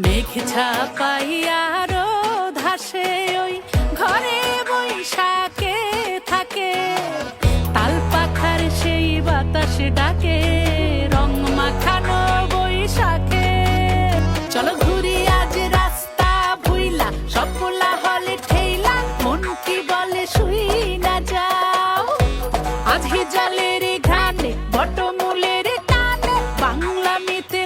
মেঘ ছাপাইয়া রোদ হাসে ওই ঘরে বৈশাখে থাকে, তাল পাখার সেই বাতাস ডাকে রং মাখানো বৈশাখে। চলো ঘুরি আজ রাস্তা ভুইলা, সব পোলা হলে ঠেইলা, মন কি বলে শুই না যাও। আজ হিজালের ঘ্রাণে বটমূলের টানে বাংলা মিতে